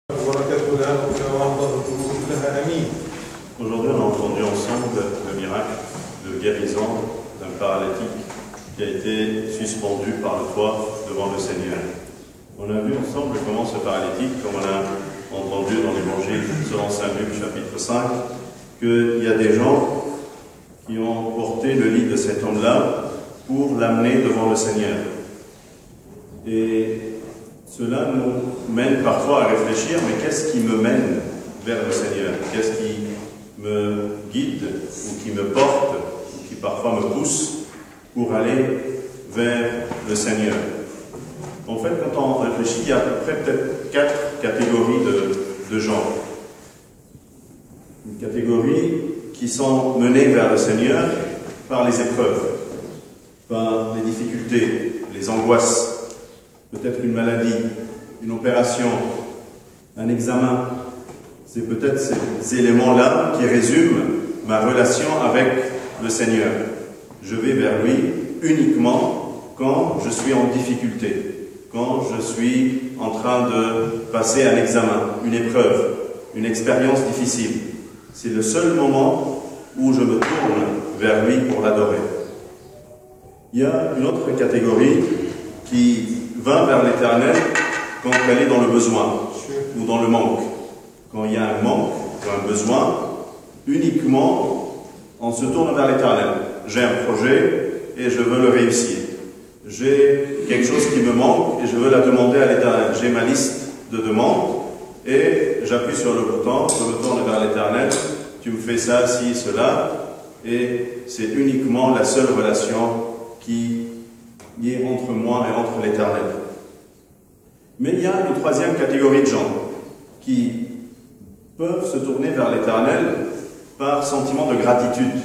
Aujourd'hui, on a entendu ensemble le miracle de guérison d'un paralytique qui a été suspendu par le toit devant le Seigneur. On a vu ensemble comment ce paralytique, comme on a entendu dans l'évangile selon Saint Luc chapitre 5, qu'il y a des gens qui ont porté le lit de cet homme-là pour l'amener devant le Seigneur. Et cela nous mène parfois à réfléchir, mais qu'est-ce qui me mène vers le Seigneur? Qu'est-ce qui me guide ou qui me porte ou qui parfois me pousse pour aller vers le Seigneur? En fait, quand on réfléchit, il y a à peu près peut-être 4 catégories de gens. Une catégorie qui sont menées vers le Seigneur par les épreuves, par les difficultés, les angoisses, peut-être une maladie, une opération, un examen. C'est peut-être ces éléments-là qui résument ma relation avec le Seigneur. Je vais vers lui uniquement quand je suis en difficulté, quand je suis en train de passer un examen, une épreuve, une expérience difficile. C'est le seul moment où je me tourne vers lui pour l'adorer. Il y a une autre catégorie qui va vers l'Éternel quand elle est dans le besoin ou dans le manque. Quand il y a un manque ou un besoin, uniquement on se tourne vers l'Éternel. J'ai un projet et je veux le réussir. J'ai quelque chose qui me manque et je veux la demander à l'Éternel. J'ai ma liste de demandes et j'appuie sur le bouton, je me tourne vers l'Éternel. Tu me fais ça, ci, cela. Et c'est uniquement la seule relation qui est entre moi et entre l'Éternel. Mais il y a une troisième catégorie de gens qui peuvent se tourner vers l'Éternel par sentiment de gratitude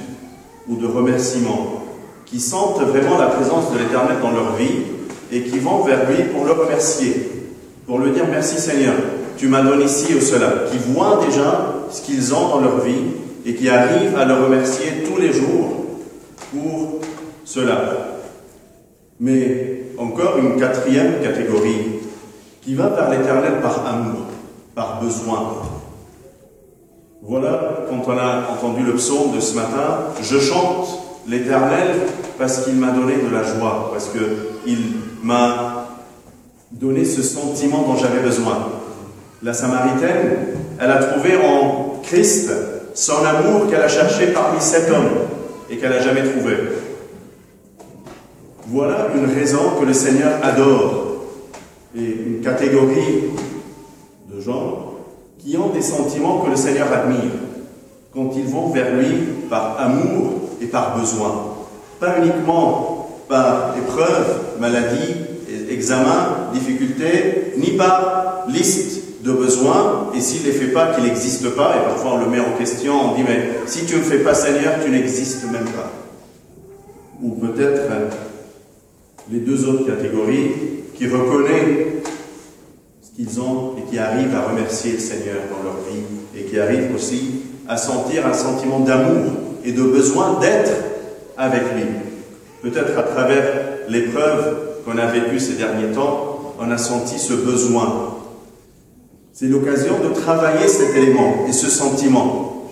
ou de remerciement, qui sentent vraiment la présence de l'Éternel dans leur vie et qui vont vers lui pour le remercier, pour lui dire merci Seigneur, tu m'as donné ci ou cela, qui voient déjà ce qu'ils ont dans leur vie et qui arrivent à le remercier tous les jours pour cela. Mais encore une quatrième catégorie qui va vers l'Éternel par amour, par besoin. Voilà, quand on a entendu le psaume de ce matin, je chante l'Éternel parce qu'il m'a donné de la joie, parce qu'il m'a donné ce sentiment dont j'avais besoin. La Samaritaine, elle a trouvé en Christ son amour qu'elle a cherché parmi 7 hommes et qu'elle n'a jamais trouvé. Voilà une raison que le Seigneur adore. Et une catégorie de gens qui ont des sentiments que le Seigneur admire quand ils vont vers lui par amour et par besoin. Pas uniquement par épreuve, maladie, examen, difficulté, ni par liste de besoins, et s'il ne les fait pas, qu'il n'existe pas, et parfois on le met en question, on dit mais si tu ne me fais pas Seigneur, tu n'existes même pas. Ou peut-être les deux autres catégories qui reconnaissent ce qu'ils ont et qui arrivent à remercier le Seigneur dans leur vie et qui arrivent aussi à sentir un sentiment d'amour et de besoin d'être avec lui. Peut-être à travers l'épreuve qu'on a vécue ces derniers temps, on a senti ce besoin. C'est l'occasion de travailler cet élément et ce sentiment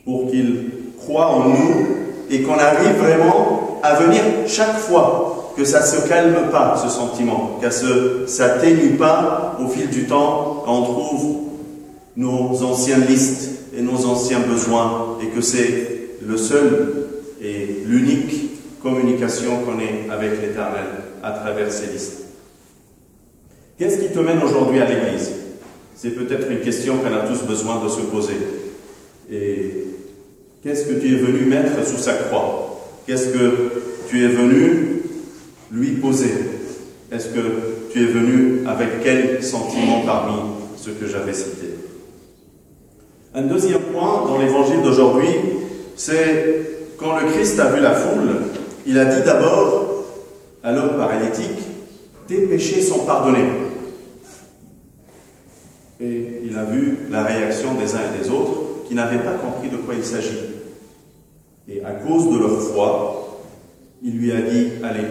pour qu'il croit en nous et qu'on arrive vraiment à venir chaque fois que ça ne se calme pas, ce sentiment, que ça ne s'atténue pas au fil du temps, quand on trouve nos anciennes listes et nos anciens besoins, et que c'est le seul et l'unique communication qu'on ait avec l'Éternel à travers ces listes. Qu'est-ce qui te mène aujourd'hui à l'Église? C'est peut-être une question qu'on a tous besoin de se poser. Et qu'est-ce que tu es venu mettre sous sa croix? Qu'est-ce que tu es venu lui poser? Est-ce que tu es venu avec quel sentiment parmi ceux que j'avais cités? Un deuxième point dans l'évangile d'aujourd'hui, c'est quand le Christ a vu la foule, il a dit d'abord à l'homme paralytique, tes péchés sont pardonnés. Et il a vu la réaction des uns et des autres qui n'avaient pas compris de quoi il s'agit. Et à cause de leur foi, il lui a dit, allez,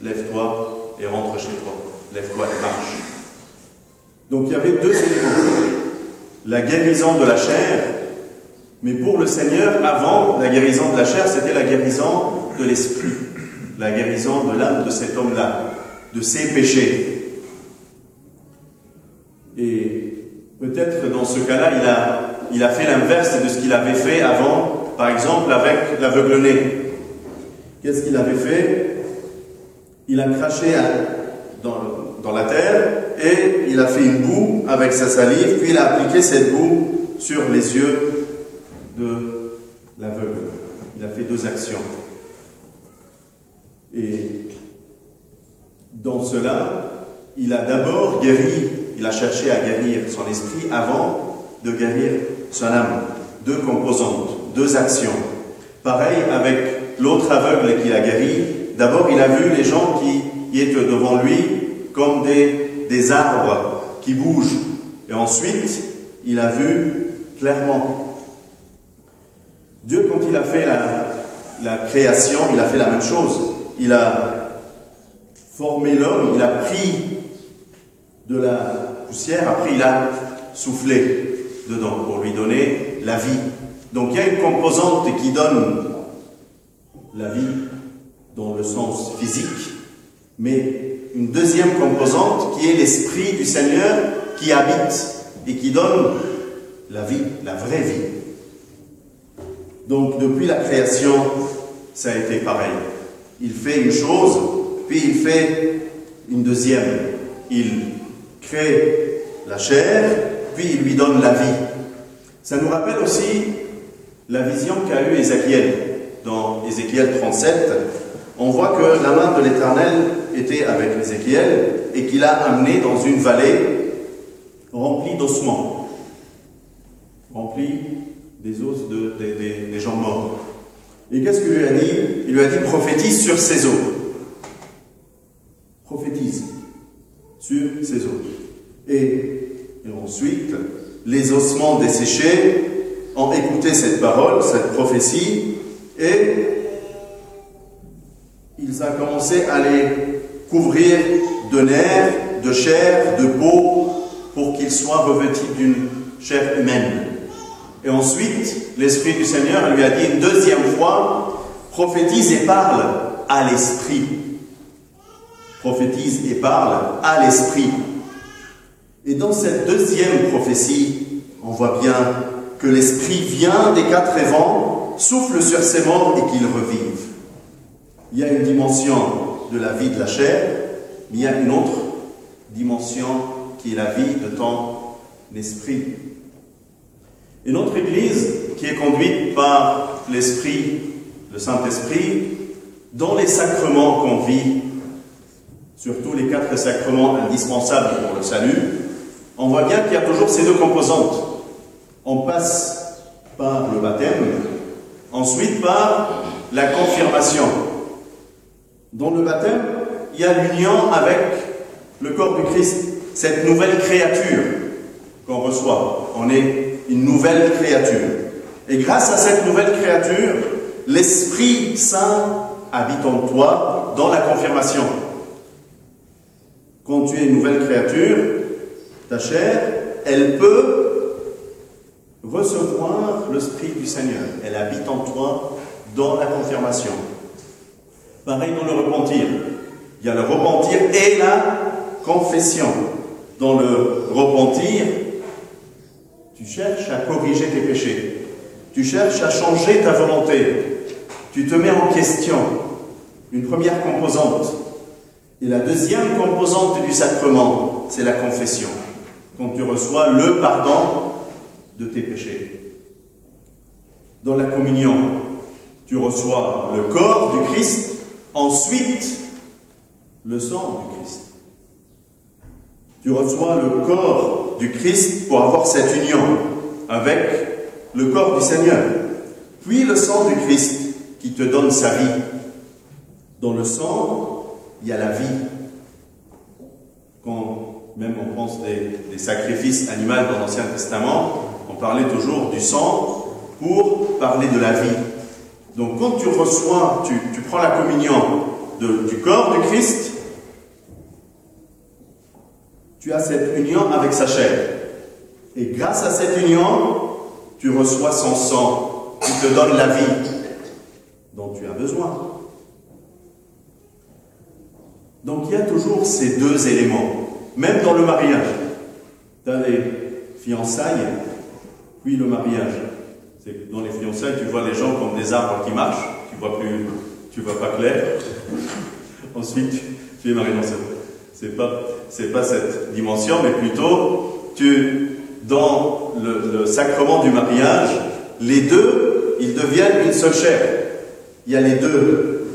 lève-toi et rentre chez toi. Lève-toi et marche. Donc il y avait deux éléments. la guérison de la chair, mais pour le Seigneur, avant la guérison de la chair, c'était la guérison de l'esprit, la guérison de l'âme de cet homme-là, de ses péchés. Et peut-être dans ce cas-là, il a fait l'inverse de ce qu'il avait fait avant, par exemple avec l'aveugle-né. Qu'est-ce qu'il avait fait? Il a craché dans la terre et il a fait une boue avec sa salive, puis il a appliqué cette boue sur les yeux de l'aveugle. Il a fait 2 actions. Et dans cela, il a d'abord guéri, il a cherché à guérir son esprit avant de guérir son âme. 2 composantes, 2 actions. Pareil avec l'autre aveugle qu'il a guéri. D'abord, il a vu les gens qui étaient devant lui comme des arbres qui bougent. Et ensuite, il a vu clairement. Dieu, quand il a fait la création, il a fait la même chose. Il a formé l'homme, il a pris de la poussière, après il a soufflé dedans pour lui donner la vie. Donc il y a une composante qui donne la vie dans le sens physique, mais une deuxième composante qui est l'Esprit du Seigneur qui habite et qui donne la vie, la vraie vie. Donc depuis la création, ça a été pareil. Il fait une chose, puis il fait une deuxième. Il crée la chair, puis il lui donne la vie. Ça nous rappelle aussi la vision qu'a eue Ézéchiel. Dans Ézéchiel 37, on voit que la main de l'Éternel était avec Ézéchiel et qu'il l'a amené dans une vallée remplie d'ossements, remplie des os des gens morts. Et qu'est-ce qu'il lui a dit? Il lui a dit, prophétise sur ces os. Prophétise sur ces os. Et ensuite, les ossements desséchés ont écouté cette parole, cette prophétie, et ils ont commencé à les couvrir de nerfs, de chair, de peau, pour qu'ils soient revêtus d'une chair humaine. Et ensuite, l'Esprit du Seigneur lui a dit une deuxième fois, prophétise et parle à l'Esprit. Prophétise et parle à l'Esprit. Et dans cette deuxième prophétie, on voit bien que l'Esprit vient des 4 vents, souffle sur ces morts et qu'ils revivent. Il y a une dimension de la vie de la chair, mais il y a une autre dimension qui est la vie de ton esprit. Et notre Église, qui est conduite par l'Esprit, le Saint-Esprit, dans les sacrements qu'on vit, surtout les 4 sacrements indispensables pour le salut, on voit bien qu'il y a toujours ces 2 composantes. On passe par le baptême, ensuite par la confirmation. Dans le baptême, il y a l'union avec le corps du Christ, cette nouvelle créature qu'on reçoit. On est une nouvelle créature. Et grâce à cette nouvelle créature, l'Esprit Saint habite en toi dans la confirmation. Quand tu es une nouvelle créature, ta chair, elle peut recevoir l'Esprit du Seigneur. Elle habite en toi dans la confirmation. Pareil dans le repentir. Il y a le repentir et la confession. Dans le repentir, tu cherches à corriger tes péchés. Tu cherches à changer ta volonté. Tu te mets en question. Une première composante. Et la deuxième composante du sacrement, c'est la confession. Quand tu reçois le pardon de tes péchés. Dans la communion, tu reçois le corps du Christ, ensuite le sang du Christ. Tu reçois le corps du Christ pour avoir cette union avec le corps du Seigneur. Puis le sang du Christ qui te donne sa vie. Dans le sang, il y a la vie. Quand même on pense des sacrifices animaux dans l'Ancien Testament, on parlait toujours du sang pour parler de la vie. Donc quand tu reçois, tu prends la communion du corps du Christ, tu as cette union avec sa chair. Et grâce à cette union, tu reçois son sang qui te donne la vie dont tu as besoin. Donc il y a toujours ces deux éléments, même dans le mariage. Tu as les fiançailles, puis le mariage. Dans les fiançailles, tu vois les gens comme des arbres qui marchent, tu vois pas clair. Ensuite, tu es marié. Non, c'est pas cette dimension, mais plutôt, dans le sacrement du mariage, les deux, ils deviennent une seule chair. Il y a les deux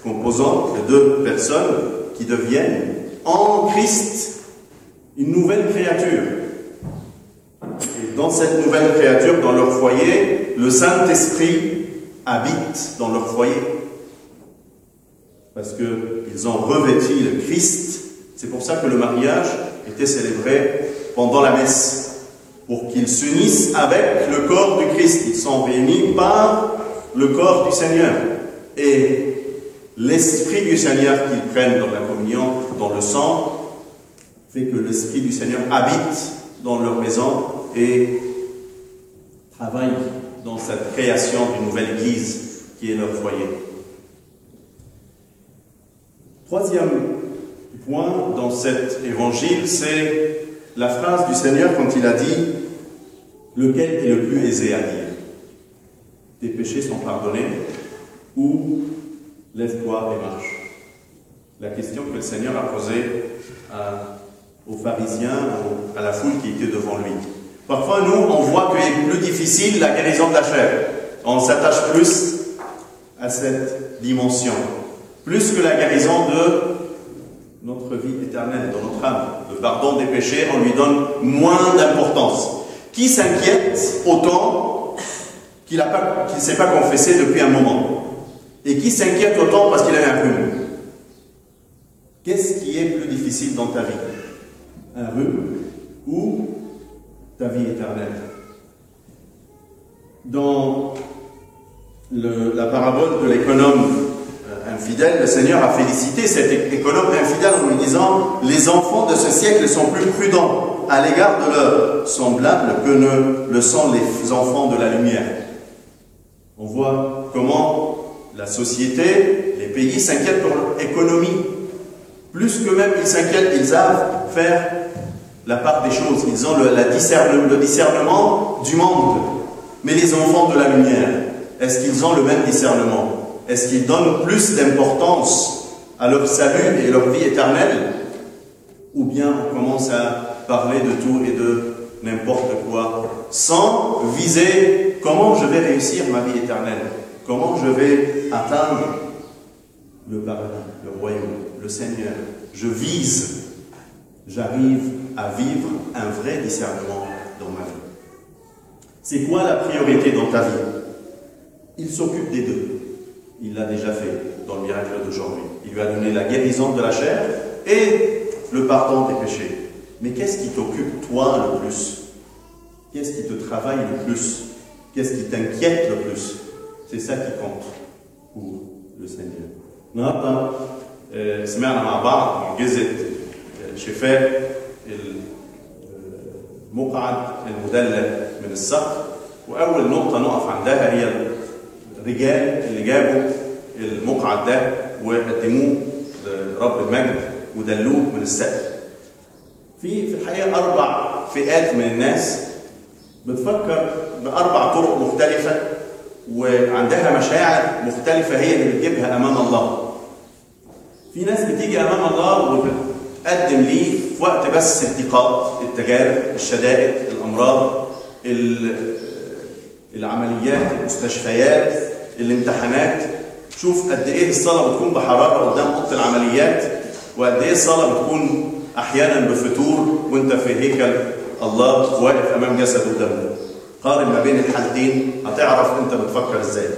composants, les deux personnes qui deviennent en Christ une nouvelle créature. Et dans cette nouvelle créature, dans leur foyer, le Saint-Esprit habite dans leur foyer. Parce qu'ils ont revêti le Christ. C'est pour ça que le mariage était célébré pendant la messe, pour qu'ils s'unissent avec le corps du Christ. Ils sont réunis par le corps du Seigneur. Et l'Esprit du Seigneur qu'ils prennent dans la communion, dans le sang, fait que l'Esprit du Seigneur habite dans leur maison et travaille dans cette création d'une nouvelle Église qui est leur foyer. Troisième point dans cet évangile, c'est la phrase du Seigneur quand il a dit « Lequel est le plus aisé à dire ? Tes péchés sont pardonnés ou lève-toi et marche ?» La question que le Seigneur a posée aux pharisiens, à la foule qui était devant lui. Parfois, nous, on voit qu'il est plus difficile la guérison de la chair. On s'attache plus à cette dimension. Plus que la guérison de notre vie éternelle, dans notre âme. Le pardon des péchés, on lui donne moins d'importance. Qui s'inquiète autant qu'il ne s'est pas confessé depuis un moment? Et qui s'inquiète autant parce qu'il a un rhume? Qu'est-ce qui est plus difficile dans ta vie? Un rhume ou ta vie éternelle? Dans la parabole de l'économe infidèle, le Seigneur a félicité cet économe infidèle en lui disant « Les enfants de ce siècle sont plus prudents à l'égard de leurs semblables que ne le sont les enfants de la lumière. » On voit comment la société, les pays s'inquiètent pour leur économie. Plus que même ils s'inquiètent, ils savent faire la part des choses. Ils ont le discernement du monde. Mais les enfants de la lumière, est-ce qu'ils ont le même discernement? Est-ce qu'ils donnent plus d'importance à leur salut et leur vie éternelle? Ou bien on commence à parler de tout et de n'importe quoi, sans viser comment je vais réussir ma vie éternelle, comment je vais atteindre le paradis, le royaume, le Seigneur. Je vise, j'arrive à vivre un vrai discernement dans ma vie. C'est quoi la priorité dans ta vie? Il s'occupe des deux. Il l'a déjà fait dans le miracle d'aujourd'hui. Il lui a donné la guérison de la chair et le pardon des péchés. Mais qu'est-ce qui t'occupe toi le plus? Qu'est-ce qui te travaille le plus? Qu'est-ce qui t'inquiète le plus? C'est ça qui compte pour le Seigneur. النهارده سمعنا مع بعض معجزة شفاء المقعد المدلل من الصقر، وأول نقطة نقف عندها هي الرجال اللي جابوا المقعد ده وقدموه لرب المجد ودلوه من السقف. في الحقيقة 4 فئات من الناس بتفكر ب4 طرق مختلفة وعندها مشاعر مختلفة هي اللي بتجيبها أمام الله. في ناس بتيجي أمام الله وبتقدم ليه في وقت بس الضيقات، التجارب، الشدائد، الأمراض، العمليات، المستشفيات، الامتحانات. شوف قد إيه الصلاة بتكون بحرارة قدام أوضة العمليات، وقد إيه الصلاة بتكون أحيانا بفتور وأنت في هيكل الله واقف أمام جسد قدامه. قارن ما بين الحالتين هتعرف أنت بتفكر إزاي.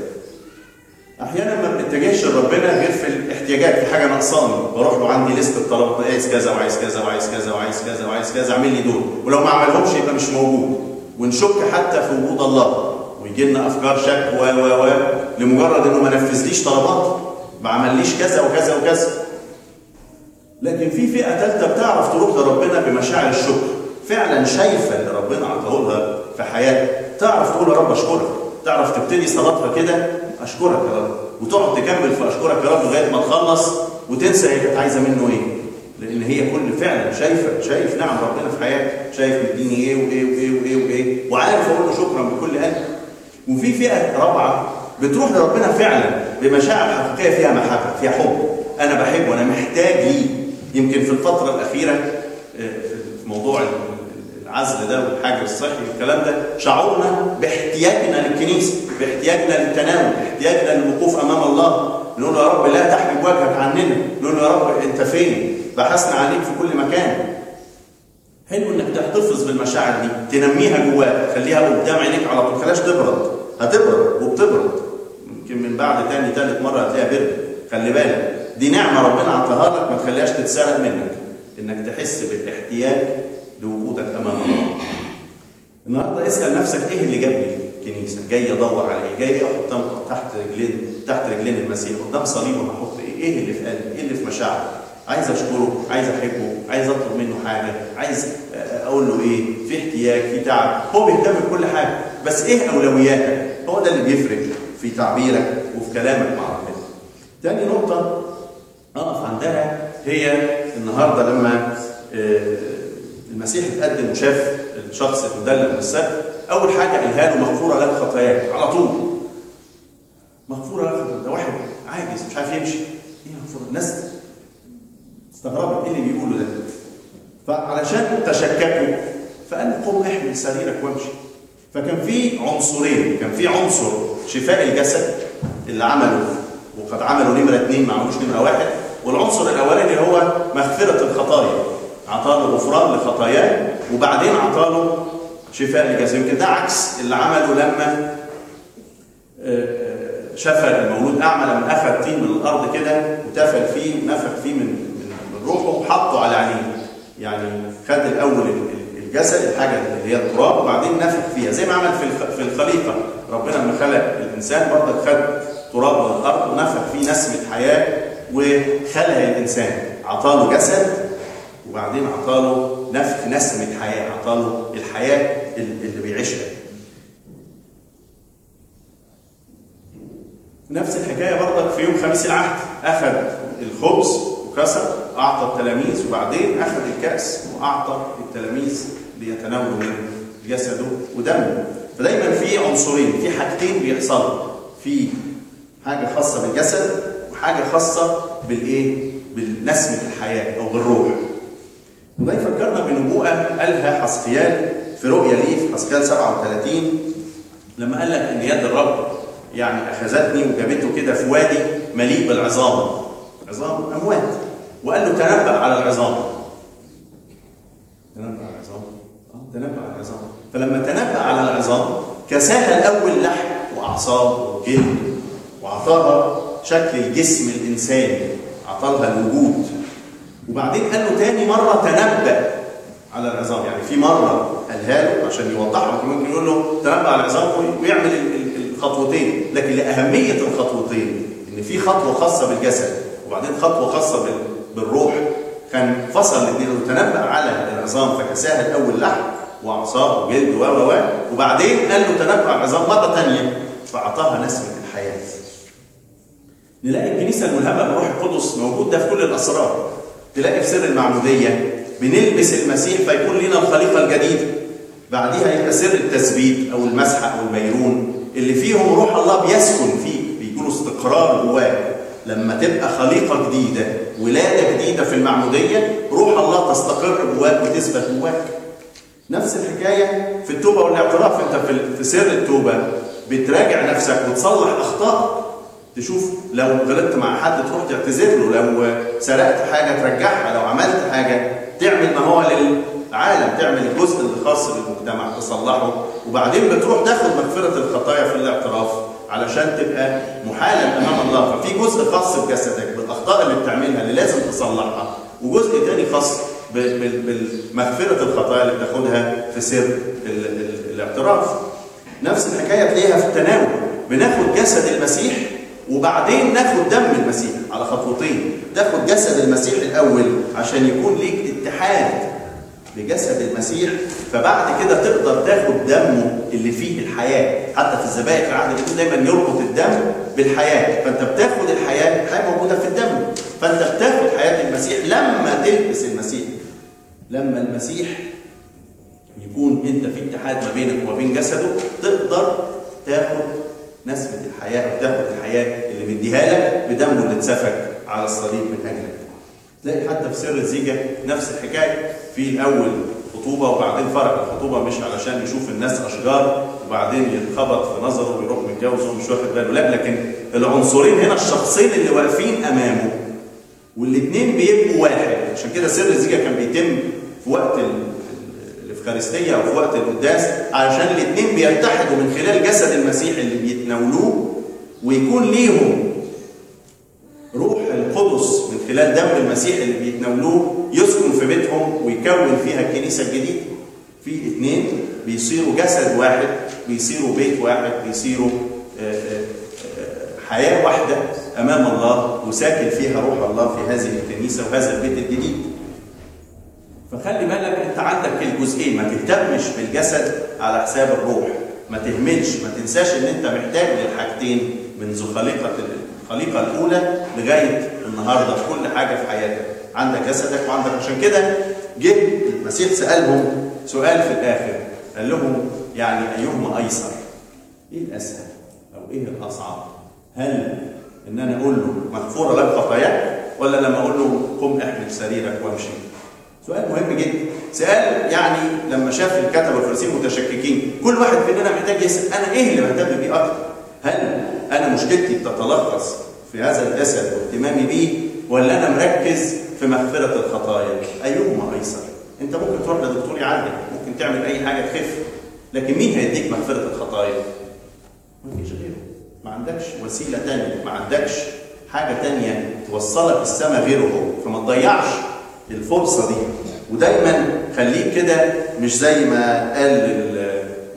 أحيانا ما بنتجهش لربنا غير في الاحتياجات، في حاجة ناقصاني، بروح له عندي لستة طلبات، عايز كذا وعايز كذا وعايز كذا وعايز كذا وعايز كذا، اعمل لي دول، ولو ما عملهمش يبقى مش موجود. ونشك حتى في وجود الله، ويجي لنا أفكار شك لمجرد إنه ما نفذليش طلبات، ما عمليش كذا وكذا وكذا. لكن في فئة ثالثة بتعرف تروح لربنا بمشاعر الشكر، فعلا شايفه اللي ربنا عطاه لها في حياتها، تعرف تقول يا رب اشكرك، تعرف تبتدي صلاتها كده اشكرك يا رب، وتقعد تكمل في اشكرك يا رب لغايه ما تخلص وتنسى هي كانت عايزه منه ايه. لان هي كل فعلا شايف نعم ربنا في حياتها، شايف مديني ايه وايه وايه وايه وايه، وعارف اقول له شكرا بكل قلب. وفي فئه رابعه بتروح لربنا فعلا بمشاعر حقيقيه فيها محبه، فيها حب، انا بحبه وانا محتاج ليه. يمكن في الفتره الاخيره في موضوع العزل ده والحجر الصحي والكلام ده شعورنا باحتياجنا للكنيسه، باحتياجنا للتناول، باحتياجنا للوقوف امام الله، نقول له يا رب لا تحجب وجهك عننا، نقول له يا رب انت فين؟ بحثنا عليك في كل مكان. حلو انك تحتفظ بالمشاعر دي، تنميها جواك، خليها قدام عينيك على طول، خليهاش تبرد، هتبرد وبتبرد يمكن من بعد تاني تالت مره هتلاقيها برد. خلي بالك دي نعمه ربنا عطاها لك، ما تخليهاش تتسرق منك، انك تحس بالاحتياج لوجودك امام الله. النهارده اسال نفسك ايه اللي جابني الكنيسه؟ جاي ادور على ايه؟ جاي احط تحت رجلين المسيح، قدام صليبه هحط ايه؟ ايه اللي في قلبي؟ ايه اللي في مشاعري؟ عايز اشكره، عايز احبه، عايز اطلب منه حاجه، عايز اقول له ايه؟ في احتياج، في تعب، هو بيهتم بكل حاجه، بس ايه اولوياتك؟ هو ده اللي بيفرق في تعبيرك وفي كلامك مع ربنا. تاني نقطه اقف عندها هي النهارده لما المسيح اتقدم وشاف الشخص المدلل بالسبب، اول حاجه قالها له مغفوره لك خطاياك على طول. مغفوره لك خطاياك، ده واحد عاجز مش عارف يمشي، ايه مغفوره؟ الناس استغربت ايه اللي بيقوله ده. فعلشان تشككوا فقال له قم احمل سريرك وامشي. فكان في عنصرين، كان في عنصر شفاء الجسد اللي عمله، وقد عملوا نمره 2 ما عملوش نمره 1، والعنصر الاولاني هو مغفره الخطايا، عطاله غفران لخطاياه وبعدين عطاله شفاء الجسد. يمكن ده عكس اللي عمله لما شفى المولود اعمى، لما اخذ طين من الارض كده وتفل فيه ونفخ فيه من روحه وحطه على عينيه. يعني خد الاول الجسد، الحاجه اللي هي التراب، وبعدين نفخ فيها زي ما عمل في الخليقه. ربنا لما خلق الانسان برضه خد تراب من الارض ونفخ فيه نسمه حياه وخلق الانسان، عطاله جسد وبعدين عطاله نفخ نسمه حياه، عطاله الحياه اللي بيعيشها. نفس الحكايه برضك في يوم خميس العهد، اخذ الخبز وكسر اعطى التلاميذ، وبعدين اخذ الكاس واعطى التلاميذ ليتناولوا من جسده ودمه. فدايما في عنصرين، في حاجتين بيحصلوا، في حاجه خاصه بالجسد وحاجه خاصه بالايه؟ بالنسمه الحياه او بالروح. وده يفكرنا بنبوءه قالها حسقيال في رؤيا ليه في حسقيال 37 لما قال لك ان يد الرب يعني اخذتني وجابته كده في وادي مليء بالعظام، عظام اموات، وقال له تنبأ على العظام. تنبأ على العظام؟ تنبأ على العظام. فلما تنبأ على العظام كساها الاول لحم واعصاب وجلد، واعطاها شكل الجسم الانساني، اعطاها الوجود. وبعدين قال له تاني مره تنبأ على العظام، يعني في مره قالها له عشان يوضحها، ممكن يقول له تنبأ على العظام ويعمل الخطوتين، لكن لاهميه الخطوتين ان في خطوه خاصه بالجسد وبعدين خطوه خاصه بالروح، كان فصل الاثنين. تنبأ على العظام فكساها الاول لحم واعصاب وجلد وبعدين قال له تنبأ على العظام مره ثانيه فاعطاها نسمه الحياه. نلاقي الكنيسه الملهمه بالروح القدس موجود ده في كل الاسرار. تلاقي في سر المعموديه بنلبس المسيح فيكون لنا الخليقه الجديده. بعديها يبقى سر التثبيت او المسحه او الميرون اللي فيهم روح الله بيسكن فيك، بيكونوا استقرار جواك. لما تبقى خليقه جديده، ولاده جديده في المعموديه، روح الله تستقر جواك وتثبت جواك. نفس الحكايه في التوبه والاعتراف. انت في سر التوبه بتراجع نفسك وتصلح اخطائك. تشوف لو غلطت مع حد تروح تعتذر له، لو سرقت حاجه ترجعها، لو عملت حاجه تعمل ما هو للعالم، تعمل الجزء اللي خاص بالمجتمع تصلحه، وبعدين بتروح تاخد مغفره الخطايا في الاعتراف علشان تبقى محالا امام الله. ففي جزء خاص بجسدك بالاخطاء اللي بتعملها اللي لازم تصلحها، وجزء ثاني خاص بالمغفره الخطايا اللي بتاخدها في سر الاعتراف. نفس الحكايه تلاقيها في التناول، بناخد جسد المسيح وبعدين ناخد دم المسيح على خطوتين. تاخد جسد المسيح الاول عشان يكون ليك اتحاد بجسد المسيح، فبعد كده تقدر تاخد دمه اللي فيه الحياه. حتى في الذبائح العهد القديم دايما يربط الدم بالحياه، فانت بتاخد الحياه، الحياه موجوده في الدم، فانت بتاخد حياه المسيح لما تلبس المسيح. لما المسيح يكون انت في اتحاد ما بينك وما بين جسده، تقدر تاخد نسمه الحياه او تاخد الحياه اللي مديها لك بدمه اللي اتسفك على الصليب من اجلك. تلاقي حتى في سر الزيجه نفس الحكايه، في الاول خطوبه وبعدين فرق. الخطوبه مش علشان يشوف الناس اشجار وبعدين يتخبط في نظره ويروح متجوز وهو مش واخد باله، لا، لكن العنصرين هنا الشخصين اللي واقفين امامه والاثنين بيبقوا واحد. عشان كده سر الزيجه كان بيتم في وقت الافخارستيه او في وقت القداس، علشان الاثنين بيتحدوا من خلال جسد المسيح اللي بيتناولوه، ويكون ليهم روح القدس من خلال دم المسيح اللي بيتناولوه يسكن في بيتهم ويكون فيها الكنيسه الجديده. في اثنين بيصيروا جسد واحد، بيصيروا بيت واحد، بيصيروا حياه واحده امام الله، وساكن فيها روح الله في هذه الكنيسه وهذا البيت الجديد. فخلي بالك انت عندك الجزئين، ما تهتمش بالجسد على حساب الروح، ما تهملش، ما تنساش ان انت محتاج للحاجتين منذ الخليقه الاولى لغايه النهارده. في كل حاجه في حياتك عندك جسدك وعندك. عشان كده جه المسيح سالهم سؤال في الاخر، قال لهم يعني ايهما ايسر؟ ايه الاسهل او ايه الاصعب؟ هل ان انا اقول له مغفوره لك خطاياك، ولا لما اقول له قم احمل سريرك وامشي؟ سؤال مهم جدا. سؤال يعني لما شاف الكتبه والفريسيين متشككين، كل واحد مننا محتاج يسال انا ايه اللي بهتم بيه اكتر؟ هل انا مشكلتي بتتلخص في هذا الجسد واهتمامي بيه، ولا انا مركز في مغفره الخطايا؟ ايهما ايسر؟ انت ممكن تروح لدكتور يعالجك، ممكن تعمل اي حاجه تخف، لكن مين هيديك مغفره الخطايا؟ مفيش غيره. ما عندكش وسيله ثانيه، ما عندكش حاجه ثانيه توصلك السماء غيره هو، فما تضيعش الفرصه دي. ودايما خليك كده، مش زي ما قال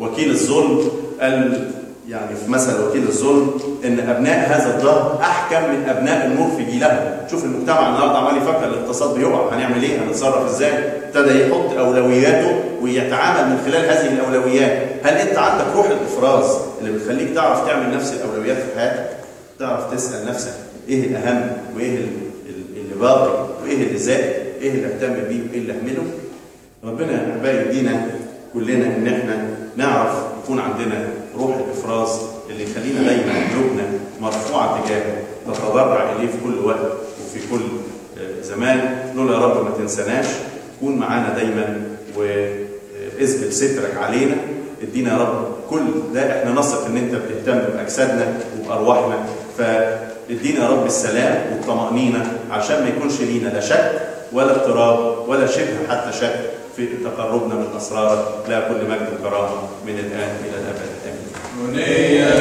وكيل الظلم، قال يعني في مثل وكيل الظلم ان ابناء هذا الدهر احكم من ابناء النور في جيلهم. شوف المجتمع النهارده عمال يفكر الاقتصاد بيقع، هنعمل ايه؟ هنتصرف ازاي؟ ابتدى يحط اولوياته ويتعامل من خلال هذه الاولويات. هل انت عندك روح الافراز اللي بتخليك تعرف تعمل نفس الاولويات في حياتك؟ تعرف تسال نفسك ايه الاهم وايه اللي باقي وايه اللي زائد؟ ايه اللي اهتم بيه وايه اللي اهمله؟ ربنا يا احبائي يدينا كلنا ان احنا نعرف يكون عندنا روح الافراز اللي يخلينا دايما قلوبنا مرفوعه تجاهه، نتضرع اليه في كل وقت وفي كل زمان. نقول يا رب ما تنسناش، كون معانا دايما واثبت سترك علينا. ادينا يا رب كل ده، احنا نثق ان انت بتهتم باجسادنا وبارواحنا، فادينا يا رب السلام والطمانينه عشان ما يكونش لينا لا شك ولا اضطراب ولا شبه حتى شك في تقربنا من اسرارك. لا كل مجد وكرامه من الان الى الابد. امين.